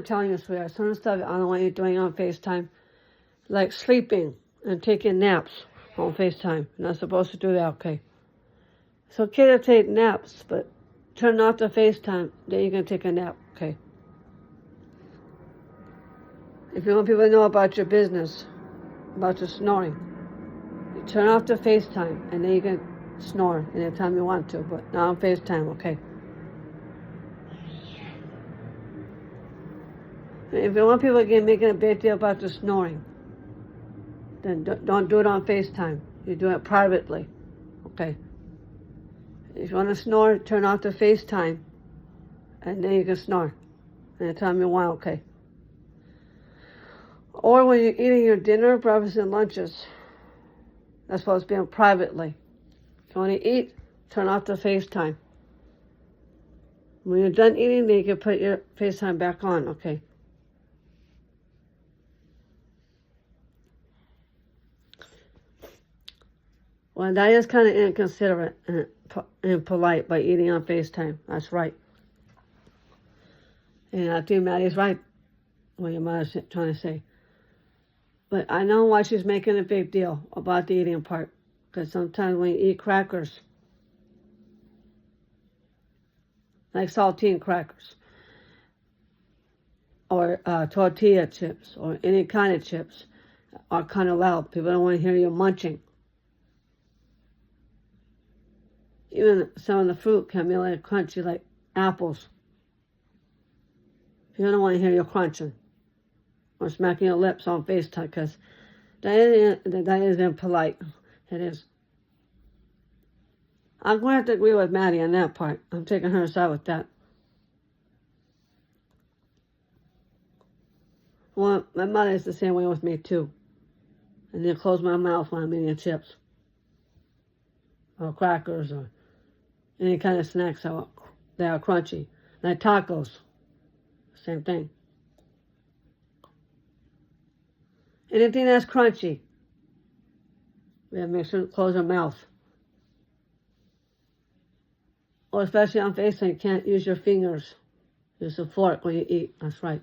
I'm telling you, sweetheart, some stuff I don't want you doing on FaceTime, like sleeping and taking naps on FaceTime. You're not supposed to do that, okay? It's okay to take naps, but turn off the FaceTime, then you can take a nap, okay? If you want people to know about your business, about your snoring, you turn off the FaceTime, and then you can snore anytime you want to, but not on FaceTime, okay? If you want people to get making a big deal about the snoring, then don't do it on FaceTime. You do it privately, okay? If you want to snore, turn off the FaceTime, and then you can snore anytime you want, okay? Or when you're eating your dinner, breakfast, and lunches, that's supposed to be privately. If you want to eat, turn off the FaceTime. When you're done eating, then you can put your FaceTime back on, okay? Well, that is kind of inconsiderate and impolite by eating on FaceTime. That's right. And I think Maddie's right, what your mother's trying to say. But I know why she's making a big deal about the eating part. Because sometimes when you eat crackers, like saltine crackers, or tortilla chips, or any kind of chips, are kind of loud. People don't want to hear you munching. Even some of the fruit can be like crunchy, like apples. You don't want to hear you crunching or smacking your lips on FaceTime, because that is impolite. It is. I'm going to have to agree with Maddie on that part. I'm taking her side with that. Well, my mother is the same way with me, too. And then close my mouth when I'm eating chips or crackers or any kind of snacks that are crunchy. Like tacos. Same thing. Anything that's crunchy, we have to make sure to close our mouth. Or especially on FaceTime, you can't use your fingers. Use a fork when you eat. That's right.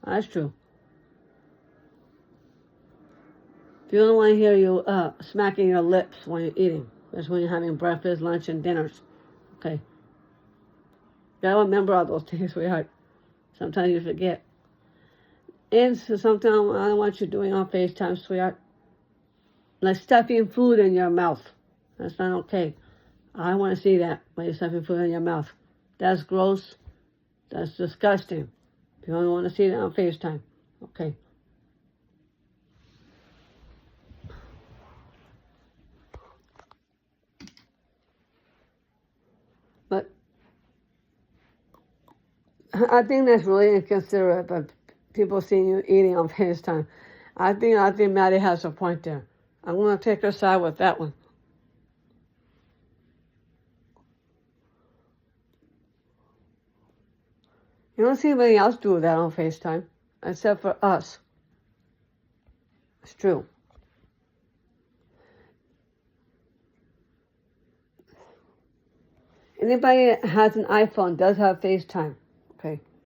That's true. If you don't want to hear you smacking your lips when you're eating, that's when you're having breakfast, lunch, and dinners. Okay. You gotta remember all those things, sweetheart. Sometimes you forget. And so sometimes I don't want you doing on FaceTime, sweetheart. Like stuffing food in your mouth. That's not okay. I want to see that when you're stuffing food in your mouth. That's gross. That's disgusting. You don't want to see that on FaceTime. Okay. But I think that's really inconsiderate, but people seeing you eating on FaceTime. I think Maddie has a point there. I'm going to take her side with that one. You don't see anybody else do that on FaceTime, except for us. It's true. Anybody that has an iPhone does have FaceTime.